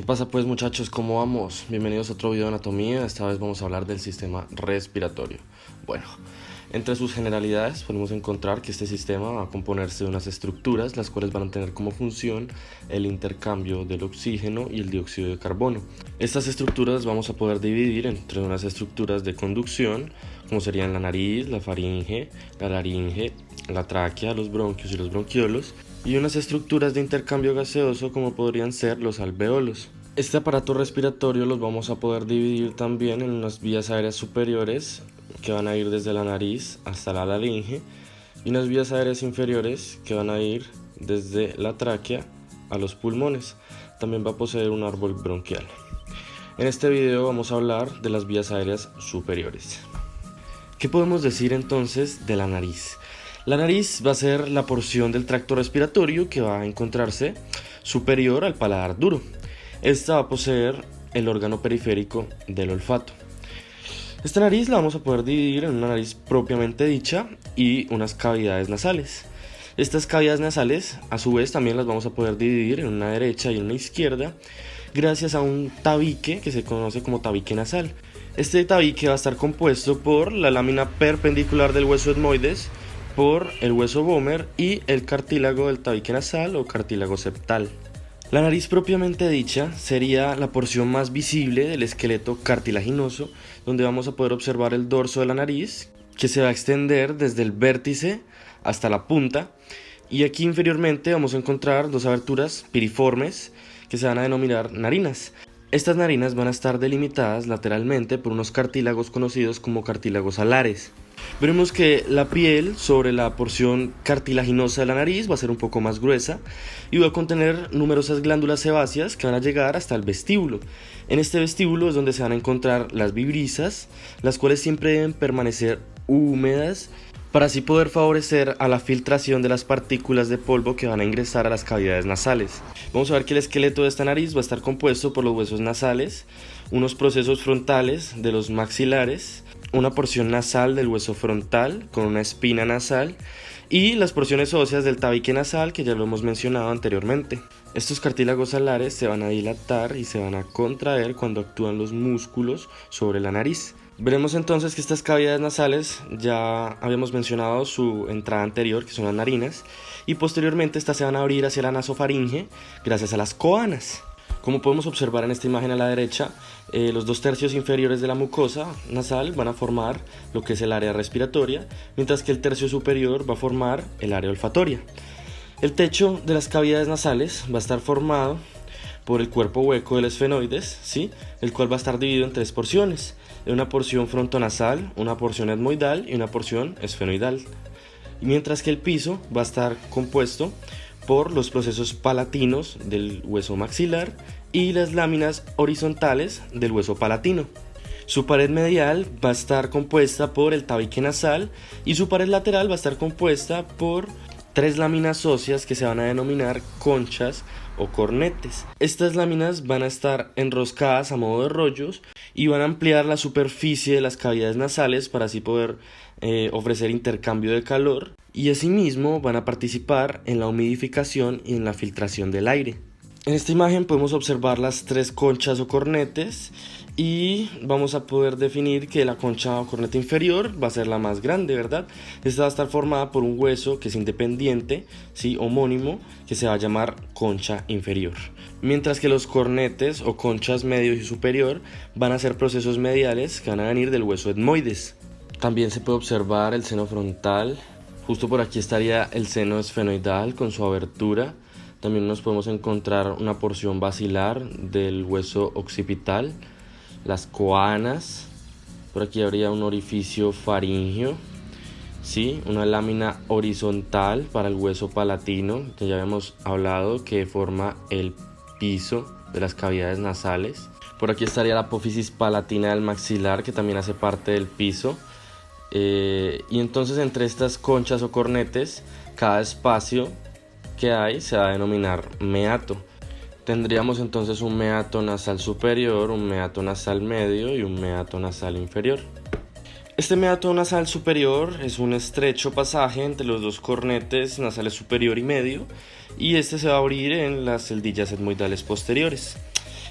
¿Qué pasa pues muchachos? ¿Cómo vamos? Bienvenidos a otro video de anatomía. Esta vez vamos a hablar del sistema respiratorio. Bueno, entre sus generalidades podemos encontrar que este sistema va a componerse de unas estructuras las cuales van a tener como función el intercambio del oxígeno y el dióxido de carbono. Estas estructuras vamos a poder dividir entre unas estructuras de conducción, como serían la nariz, la faringe, la laringe, la tráquea, los bronquios y los bronquiolos, y unas estructuras de intercambio gaseoso como podrían ser los alveolos. Este aparato respiratorio los vamos a poder dividir también en unas vías aéreas superiores que van a ir desde la nariz hasta la laringe y unas vías aéreas inferiores que van a ir desde la tráquea a los pulmones. También va a poseer un árbol bronquial. En este video vamos a hablar de las vías aéreas superiores. ¿Qué podemos decir entonces de la nariz? La nariz va a ser la porción del tracto respiratorio que va a encontrarse superior al paladar duro. Esta va a poseer el órgano periférico del olfato. Esta nariz la vamos a poder dividir en una nariz propiamente dicha y unas cavidades nasales. Estas cavidades nasales a su vez también las vamos a poder dividir en una derecha y una izquierda gracias a un tabique que se conoce como tabique nasal. Este tabique va a estar compuesto por la lámina perpendicular del hueso etmoides, por el hueso vomer y el cartílago del tabique nasal o cartílago septal. La nariz propiamente dicha sería la porción más visible del esqueleto cartilaginoso, donde vamos a poder observar el dorso de la nariz, que se va a extender desde el vértice hasta la punta, y aquí inferiormente vamos a encontrar dos aberturas piriformes que se van a denominar narinas. Estas narinas van a estar delimitadas lateralmente por unos cartílagos conocidos como cartílagos alares. Veremos que la piel sobre la porción cartilaginosa de la nariz va a ser un poco más gruesa y va a contener numerosas glándulas sebáceas que van a llegar hasta el vestíbulo. En este vestíbulo es donde se van a encontrar las vibrisas, las cuales siempre deben permanecer húmedas para así poder favorecer a la filtración de las partículas de polvo que van a ingresar a las cavidades nasales. Vamos a ver que el esqueleto de esta nariz va a estar compuesto por los huesos nasales, unos procesos frontales de los maxilares, una porción nasal del hueso frontal con una espina nasal y las porciones óseas del tabique nasal que ya lo hemos mencionado anteriormente. Estos cartílagos alares se van a dilatar y se van a contraer cuando actúan los músculos sobre la nariz. Veremos entonces que estas cavidades nasales ya habíamos mencionado su entrada anterior, que son las narinas, y posteriormente estas se van a abrir hacia la nasofaringe gracias a las coanas. Como podemos observar en esta imagen a la derecha, los 2/3 inferiores de la mucosa nasal van a formar lo que es el área respiratoria, mientras que el tercio superior va a formar el área olfatoria. El techo de las cavidades nasales va a estar formado por el cuerpo hueco del esfenoides, ¿sí? El cual va a estar dividido en tres porciones, una porción frontonasal, una porción etmoidal y una porción esfenoidal. Mientras que el piso va a estar compuesto por los procesos palatinos del hueso maxilar y las láminas horizontales del hueso palatino. Su pared medial va a estar compuesta por el tabique nasal y su pared lateral va a estar compuesta por tres láminas óseas que se van a denominar conchas o cornetes. Estas láminas van a estar enroscadas a modo de rollos y van a ampliar la superficie de las cavidades nasales para así poder ofrecer intercambio de calor, y asimismo van a participar en la humidificación y en la filtración del aire. En esta imagen podemos observar las tres conchas o cornetes y vamos a poder definir que la concha o corneta inferior va a ser la más grande, ¿verdad? Esta va a estar formada por un hueso que es independiente, ¿sí? Homónimo, que se va a llamar concha inferior. Mientras que los cornetes o conchas medio y superior van a ser procesos mediales que van a venir del hueso etmoides. También se puede observar el seno frontal. Justo por aquí estaría el seno esfenoidal con su abertura. También nos podemos encontrar una porción basilar del hueso occipital, las coanas. Por aquí habría un orificio faríngeo, ¿sí? Una lámina horizontal para el hueso palatino, que ya habíamos hablado, que forma el piso de las cavidades nasales. Por aquí estaría la apófisis palatina del maxilar, que también hace parte del piso. Y entonces entre estas conchas o cornetes, cada espacio que hay se va a denominar meato. Tendríamos entonces un meato nasal superior, un meato nasal medio y un meato nasal inferior. Este meato nasal superior es un estrecho pasaje entre los dos cornetes nasales superior y medio, y este se va a abrir en las celdillas etmoidales posteriores.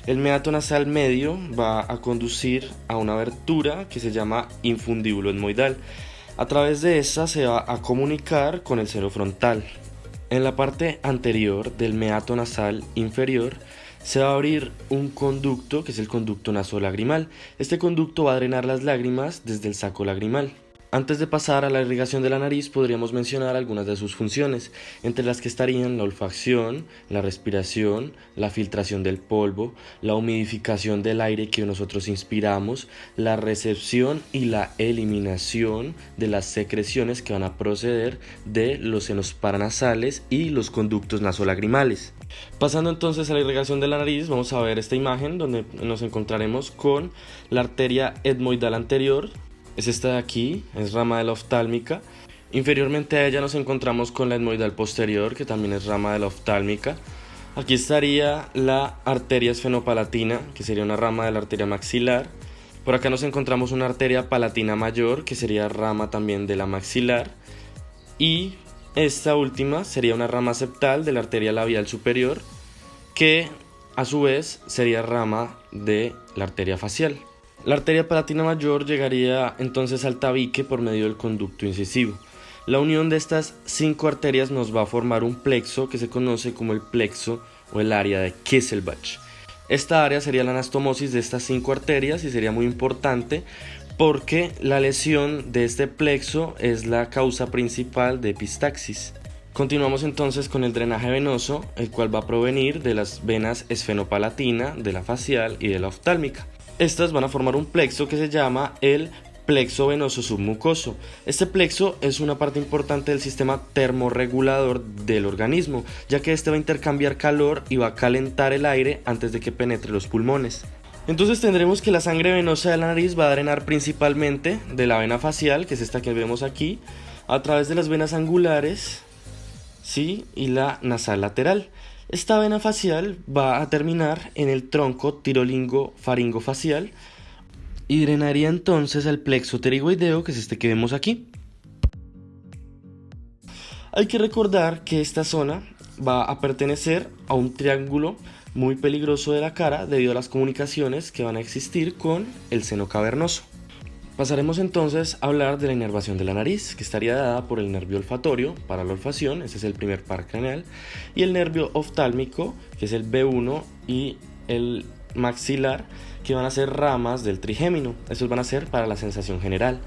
El meato nasal medio va a conducir a una abertura que se llama infundíbulo etmoidal. A través de esta se va a comunicar con el seno frontal. En la parte anterior del meato nasal inferior se va a abrir un conducto que es el conducto nasolagrimal. Este conducto va a drenar las lágrimas desde el saco lagrimal. Antes de pasar a la irrigación de la nariz, podríamos mencionar algunas de sus funciones, entre las que estarían la olfacción, la respiración, la filtración del polvo, la humidificación del aire que nosotros inspiramos, la recepción y la eliminación de las secreciones que van a proceder de los senos paranasales y los conductos nasolagrimales. Pasando entonces a la irrigación de la nariz, vamos a ver esta imagen donde nos encontraremos con la arteria etmoidal anterior. Es esta de aquí, es rama de la oftálmica. Inferiormente a ella nos encontramos con la etmoidal posterior, que también es rama de la oftálmica. Aquí estaría la arteria esfenopalatina, que sería una rama de la arteria maxilar. Por acá nos encontramos una arteria palatina mayor, que sería rama también de la maxilar. Y esta última sería una rama septal de la arteria labial superior, que a su vez sería rama de la arteria facial. La arteria palatina mayor llegaría entonces al tabique por medio del conducto incisivo. La unión de estas 5 arterias nos va a formar un plexo que se conoce como el plexo o el área de Kesselbach. Esta área sería la anastomosis de estas 5 arterias y sería muy importante porque la lesión de este plexo es la causa principal de epistaxis. Continuamos entonces con el drenaje venoso, el cual va a provenir de las venas esfenopalatina, de la facial y de la oftálmica. Estas van a formar un plexo que se llama el plexo venoso submucoso. Este plexo es una parte importante del sistema termorregulador del organismo, ya que este va a intercambiar calor y va a calentar el aire antes de que penetre los pulmones. Entonces tendremos que la sangre venosa de la nariz va a drenar principalmente de la vena facial, que es esta que vemos aquí, a través de las venas angulares, ¿sí? Y la nasal lateral. Esta vena facial va a terminar en el tronco tirolingo-faringofacial y drenaría entonces al plexo pterigoideo, que es este que vemos aquí. Hay que recordar que esta zona va a pertenecer a un triángulo muy peligroso de la cara debido a las comunicaciones que van a existir con el seno cavernoso. Pasaremos entonces a hablar de la inervación de la nariz, que estaría dada por el nervio olfatorio para la olfacción, ese es el primer par craneal, y el nervio oftálmico, que es el B1, y el maxilar, que van a ser ramas del trigémino. Estos van a ser para la sensación general.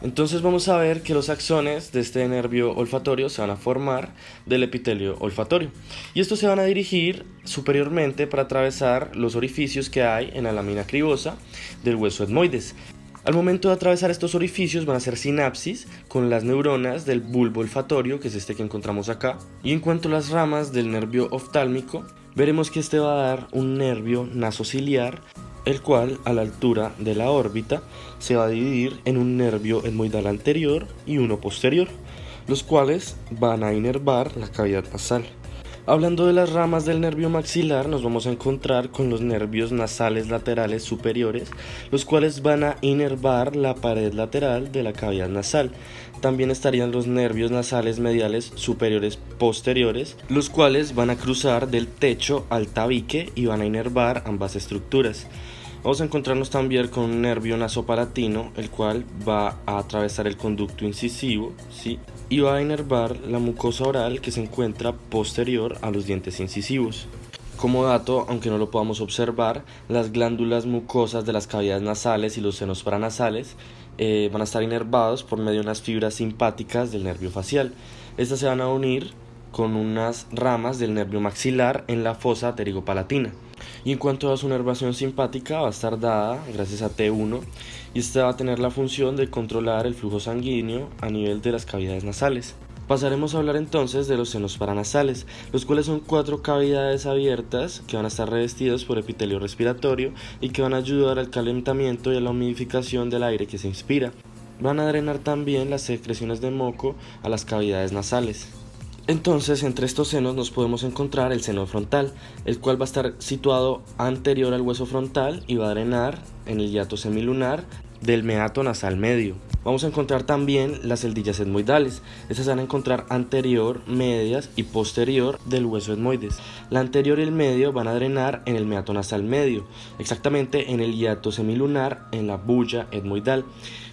Entonces vamos a ver que los axones de este nervio olfatorio se van a formar del epitelio olfatorio, y estos se van a dirigir superiormente para atravesar los orificios que hay en la lámina cribosa del hueso etmoides. Al momento de atravesar estos orificios van a hacer sinapsis con las neuronas del bulbo olfatorio, que es este que encontramos acá. Y en cuanto a las ramas del nervio oftálmico, veremos que este va a dar un nervio nasociliar, el cual a la altura de la órbita se va a dividir en un nervio etmoidal anterior y uno posterior, los cuales van a inervar la cavidad nasal. Hablando de las ramas del nervio maxilar, nos vamos a encontrar con los nervios nasales laterales superiores, los cuales van a inervar la pared lateral de la cavidad nasal. También estarían los nervios nasales mediales superiores posteriores, los cuales van a cruzar del techo al tabique y van a inervar ambas estructuras. Vamos a encontrarnos también con un nervio nasopalatino, el cual va a atravesar el conducto incisivo, ¿sí? Y va a inervar la mucosa oral que se encuentra posterior a los dientes incisivos. Como dato, aunque no lo podamos observar, las glándulas mucosas de las cavidades nasales y los senos paranasales van a estar inervados por medio de unas fibras simpáticas del nervio facial. Estas se van a unir con unas ramas del nervio maxilar en la fosa pterigopalatina. Y en cuanto a su inervación simpática, va a estar dada gracias a T1 y esta va a tener la función de controlar el flujo sanguíneo a nivel de las cavidades nasales. Pasaremos a hablar entonces de los senos paranasales, los cuales son 4 cavidades abiertas que van a estar revestidas por epitelio respiratorio y que van a ayudar al calentamiento y a la humidificación del aire que se inspira. Van a drenar también las secreciones de moco a las cavidades nasales. Entonces, entre estos senos nos podemos encontrar el seno frontal, el cual va a estar situado anterior al hueso frontal y va a drenar en el hiato semilunar del meato nasal medio. Vamos a encontrar también las celdillas etmoidales. Estas se van a encontrar anterior, medias y posterior del hueso etmoides. La anterior y el medio van a drenar en el meato nasal medio, exactamente en el hiato semilunar, en la bulla etmoidal,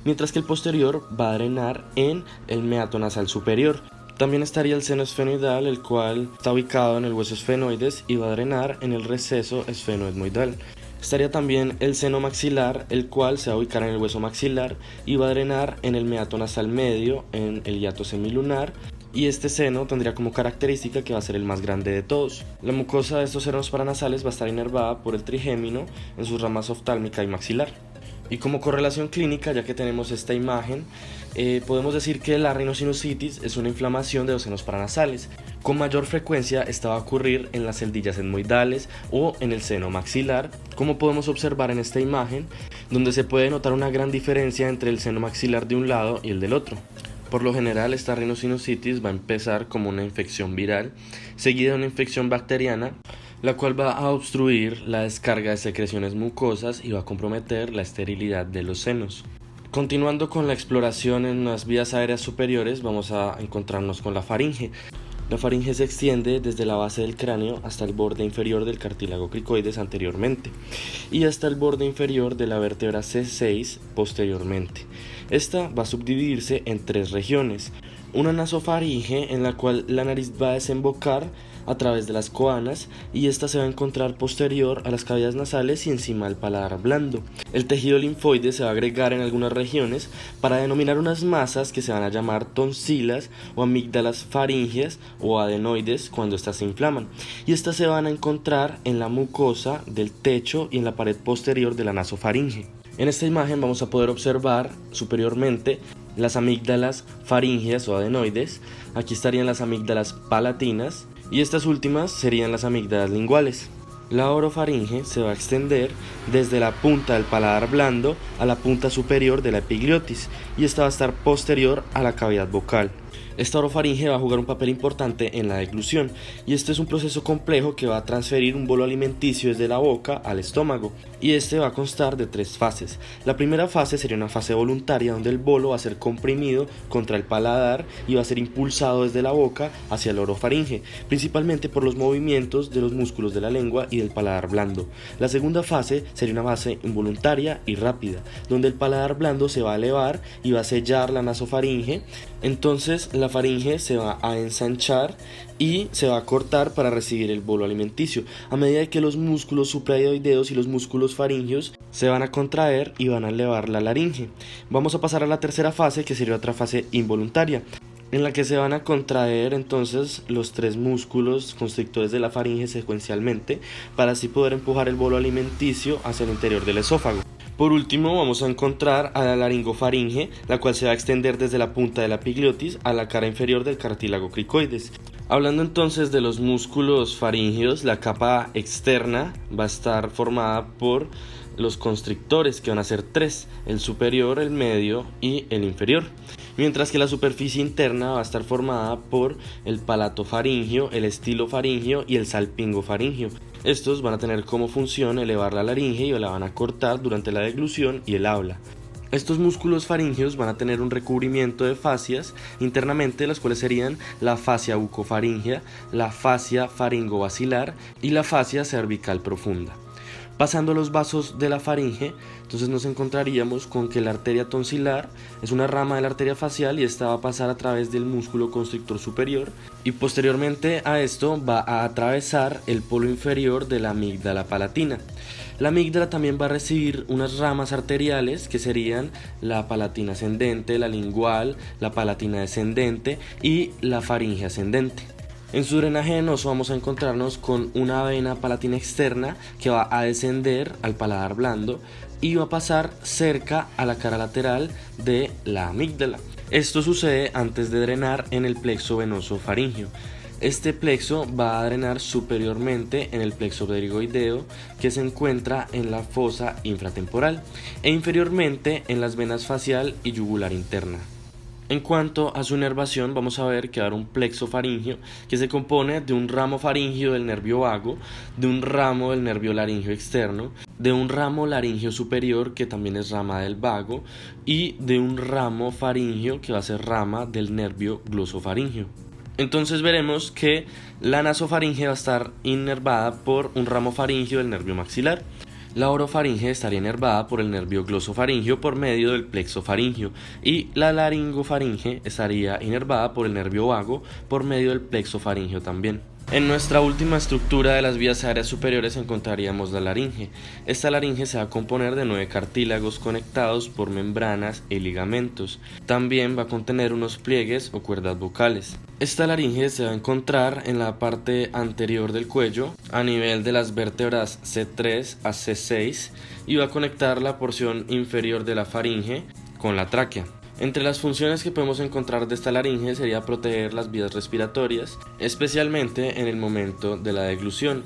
mientras que el posterior va a drenar en el meato nasal superior. También estaría el seno esfenoidal, el cual está ubicado en el hueso esfenoides y va a drenar en el receso esfenoetmoidal. Estaría también el seno maxilar, el cual se va a ubicar en el hueso maxilar y va a drenar en el meato nasal medio, en el hiato semilunar, y este seno tendría como característica que va a ser el más grande de todos. La mucosa de estos senos paranasales va a estar inervada por el trigémino en sus ramas oftálmica y maxilar. Y como correlación clínica, ya que tenemos esta imagen, podemos decir que la rinosinusitis es una inflamación de los senos paranasales. Con mayor frecuencia esta va a ocurrir en las celdillas etmoidales o en el seno maxilar, como podemos observar en esta imagen, donde se puede notar una gran diferencia entre el seno maxilar de un lado y el del otro. Por lo general, esta rinosinusitis va a empezar como una infección viral, seguida de una infección bacteriana, la cual va a obstruir la descarga de secreciones mucosas y va a comprometer la esterilidad de los senos. Continuando con la exploración en las vías aéreas superiores, vamos a encontrarnos con la faringe. La faringe se extiende desde la base del cráneo hasta el borde inferior del cartílago cricoides anteriormente y hasta el borde inferior de la vértebra C6 posteriormente. Esta va a subdividirse en tres regiones: una nasofaringe, en la cual la nariz va a desembocar a través de las coanas y esta se va a encontrar posterior a las cavidades nasales y encima del paladar blando. El tejido linfoide se va a agregar en algunas regiones para denominar unas masas que se van a llamar tonsilas o amígdalas faringeas o adenoides cuando estas se inflaman, y estas se van a encontrar en la mucosa del techo y en la pared posterior de la nasofaringe. En esta imagen vamos a poder observar superiormente las amígdalas faringeas o adenoides. Aquí estarían las amígdalas palatinas y estas últimas serían las amígdalas linguales. La orofaringe se va a extender desde la punta del paladar blando a la punta superior de la epigliotis y esta va a estar posterior a la cavidad vocal. Esta orofaringe va a jugar un papel importante en la deglución y este es un proceso complejo que va a transferir un bolo alimenticio desde la boca al estómago, y este va a constar de tres fases. La primera fase sería una fase voluntaria donde el bolo va a ser comprimido contra el paladar y va a ser impulsado desde la boca hacia la orofaringe, principalmente por los movimientos de los músculos de la lengua y del paladar blando. La segunda fase sería una fase involuntaria y rápida, donde el paladar blando se va a elevar y va a sellar la nasofaringe. Entonces la faringe se va a ensanchar y se va a cortar para recibir el bolo alimenticio, a medida que los músculos suprahioideos y los músculos faringeos se van a contraer y van a elevar la laringe. Vamos a pasar a la tercera fase, que sería otra fase involuntaria, en la que se van a contraer entonces los tres músculos constrictores de la faringe secuencialmente, para así poder empujar el bolo alimenticio hacia el interior del esófago. Por último, vamos a encontrar a la laringofaringe, la cual se va a extender desde la punta de la epigliotis a la cara inferior del cartílago cricoides. Hablando entonces de los músculos faringeos, la capa externa va a estar formada por los constrictores, que van a ser tres: el superior, el medio y el inferior, mientras que la superficie interna va a estar formada por el palato faríngeo, el estilo faríngeo y el salpingo faríngeo. Estos van a tener como función elevar la laringe y la van a cortar durante la deglución y el habla. Estos músculos faringeos van a tener un recubrimiento de fascias internamente, las cuales serían la fascia bucofaríngea, la fascia faringobasilar y la fascia cervical profunda. Pasando a los vasos de la faringe, entonces nos encontraríamos con que la arteria tonsilar es una rama de la arteria facial y esta va a pasar a través del músculo constrictor superior, y posteriormente a esto va a atravesar el polo inferior de la amígdala palatina. La amígdala también va a recibir unas ramas arteriales que serían la palatina ascendente, la lingual, la palatina descendente y la faringe ascendente. En su drenaje venoso vamos a encontrarnos con una vena palatina externa que va a descender al paladar blando y va a pasar cerca a la cara lateral de la amígdala. Esto sucede antes de drenar en el plexo venoso faríngeo. Este plexo va a drenar superiormente en el plexo pterigoideo, que se encuentra en la fosa infratemporal, e inferiormente en las venas facial y yugular interna. En cuanto a su inervación, vamos a ver que va a haber un plexo faríngeo que se compone de un ramo faríngeo del nervio vago, de un ramo del nervio laríngeo externo, de un ramo laríngeo superior que también es rama del vago y de un ramo faríngeo que va a ser rama del nervio glosofaríngeo. Entonces veremos que la nasofaringe va a estar inervada por un ramo faríngeo del nervio maxilar. La orofaringe estaría inervada por el nervio glosofaríngeo por medio del plexo faríngeo y la laringofaringe estaría inervada por el nervio vago por medio del plexo faríngeo también. En nuestra última estructura de las vías aéreas superiores encontraríamos la laringe. Esta laringe se va a componer de 9 cartílagos conectados por membranas y ligamentos. También va a contener unos pliegues o cuerdas vocales. Esta laringe se va a encontrar en la parte anterior del cuello, a nivel de las vértebras C3 a C6, y va a conectar la porción inferior de la faringe con la tráquea. Entre las funciones que podemos encontrar de esta laringe sería proteger las vías respiratorias, especialmente en el momento de la deglución.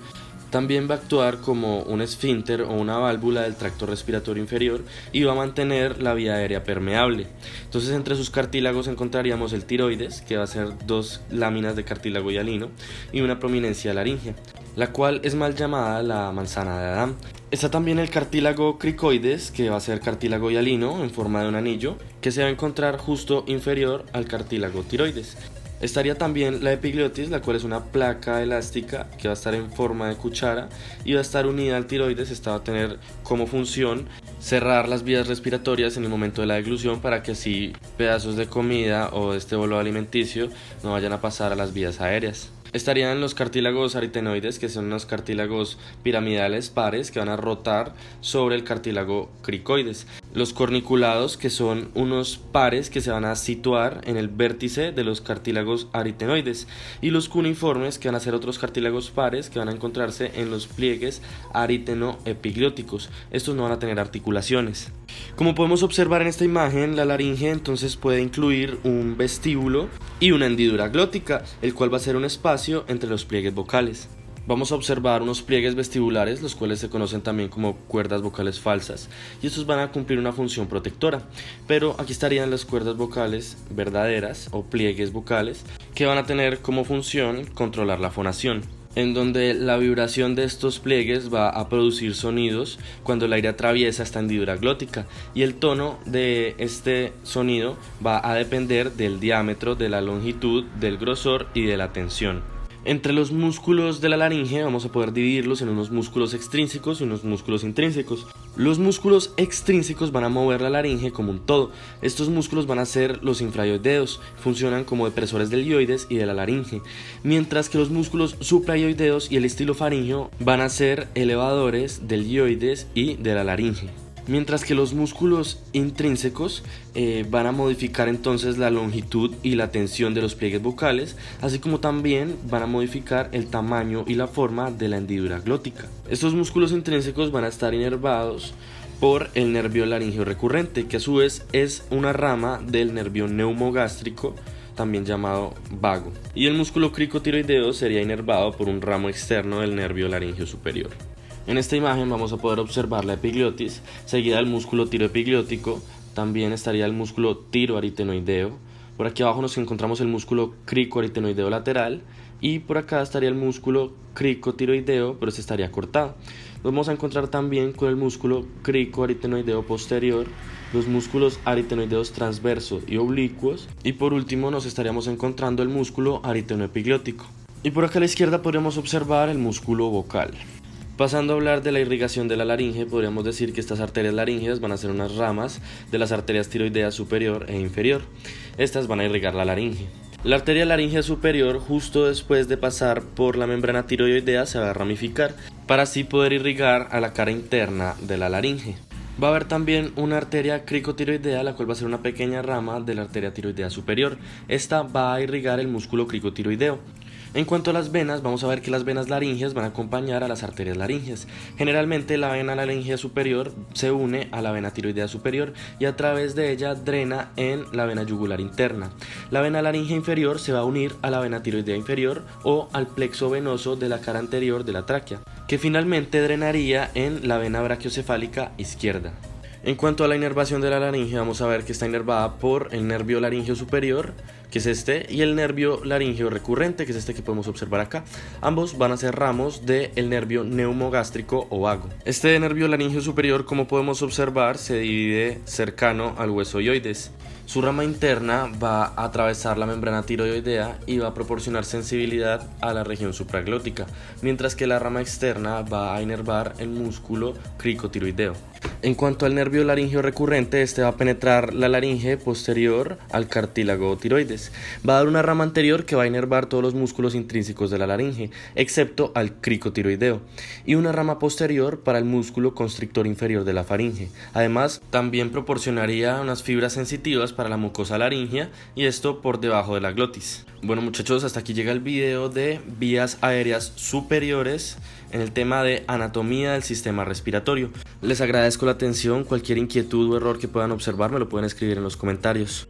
También va a actuar como un esfínter o una válvula del tracto respiratorio inferior y va a mantener la vía aérea permeable. Entonces, entre sus cartílagos encontraríamos el tiroides, que va a ser 2 láminas de cartílago hialino y una prominencia laríngea, la cual es mal llamada la manzana de Adán. Está también el cartílago cricoides, que va a ser cartílago hialino en forma de un anillo, que se va a encontrar justo inferior al cartílago tiroides. Estaría también la epiglottis, la cual es una placa elástica que va a estar en forma de cuchara y va a estar unida al tiroides. Esta va a tener como función cerrar las vías respiratorias en el momento de la deglución para que así pedazos de comida o de este bolo alimenticio no vayan a pasar a las vías aéreas. Estarían los cartílagos aritenoides, que son unos cartílagos piramidales pares que van a rotar sobre el cartílago cricoides. Los corniculados, que son unos pares que se van a situar en el vértice de los cartílagos aritenoides. Y los cuneiformes, que van a ser otros cartílagos pares que van a encontrarse en los pliegues ariteno-epiglóticos. Estos no van a tener articulaciones. Como podemos observar en esta imagen, la laringe entonces puede incluir un vestíbulo y una hendidura glótica, el cual va a ser un espacio entre los pliegues vocales. Vamos a observar unos pliegues vestibulares, los cuales se conocen también como cuerdas vocales falsas, y estos van a cumplir una función protectora. Pero aquí estarían las cuerdas vocales verdaderas o pliegues vocales, que van a tener como función controlar la fonación, en donde la vibración de estos pliegues va a producir sonidos cuando el aire atraviesa esta hendidura glótica, y el tono de este sonido va a depender del diámetro, de la longitud, del grosor y de la tensión. Entre los músculos de la laringe vamos a poder dividirlos en unos músculos extrínsecos y unos músculos intrínsecos. Los músculos extrínsecos van a mover la laringe como un todo. Estos músculos van a ser los infraioideos, funcionan como depresores del ioides y de la laringe, mientras que los músculos supraioideos y el estilofaríngeo van a ser elevadores del ioides y de la laringe. Mientras que los músculos intrínsecos van a modificar entonces la longitud y la tensión de los pliegues vocales, así como también van a modificar el tamaño y la forma de la hendidura glótica. Estos músculos intrínsecos van a estar inervados por el nervio laríngeo recurrente, que a su vez es una rama del nervio neumogástrico, también llamado vago. Y el músculo cricotiroideo sería inervado por un ramo externo del nervio laríngeo superior. En esta imagen vamos a poder observar la epiglottis, seguida del músculo tiroepiglótico. También estaría el músculo tiroaritenoideo. Por aquí abajo nos encontramos el músculo cricoaritenoideo lateral y por acá estaría el músculo cricotiroideo, pero este estaría cortado. Nos vamos a encontrar también con el músculo cricoaritenoideo posterior, los músculos aritenoideos transversos y oblicuos, y por último nos estaríamos encontrando el músculo aritenoepiglótico. Y por acá a la izquierda podríamos observar el músculo vocal. Pasando a hablar de la irrigación de la laringe, podríamos decir que estas arterias laríngeas van a ser unas ramas de las arterias tiroideas superior e inferior. Estas van a irrigar la laringe. La arteria laríngea superior, justo después de pasar por la membrana tiroidea, se va a ramificar para así poder irrigar a la cara interna de la laringe. Va a haber también una arteria cricotiroidea, la cual va a ser una pequeña rama de la arteria tiroidea superior. Esta va a irrigar el músculo cricotiroideo. En cuanto a las venas, vamos a ver que las venas laringeas van a acompañar a las arterias laringeas. Generalmente la vena laringea superior se une a la vena tiroidea superior y a través de ella drena en la vena yugular interna. La vena laringea inferior se va a unir a la vena tiroidea inferior o al plexo venoso de la cara anterior de la tráquea, que finalmente drenaría en la vena brachiocefálica izquierda. En cuanto a la inervación de la laringe, vamos a ver que está inervada por el nervio laríngeo superior, que es este, y el nervio laríngeo recurrente, que es este que podemos observar acá. Ambos van a ser ramos del nervio neumogástrico o vago. Este nervio laríngeo superior, como podemos observar, se divide cercano al hueso hioides. Su rama interna va a atravesar la membrana tiroidea y va a proporcionar sensibilidad a la región supraglótica, mientras que la rama externa va a inervar el músculo cricotiroideo. En cuanto al nervio laríngeo recurrente, este va a penetrar la laringe posterior al cartílago tiroides. Va a dar una rama anterior que va a inervar todos los músculos intrínsecos de la laringe, excepto al cricotiroideo, y una rama posterior para el músculo constrictor inferior de la faringe. Además, también proporcionaría unas fibras sensitivas para la mucosa laringea, y esto por debajo de la glotis. Bueno muchachos, hasta aquí llega el video de vías aéreas superiores en el tema de anatomía del sistema respiratorio. Les agradezco la atención, cualquier inquietud o error que puedan observar me lo pueden escribir en los comentarios.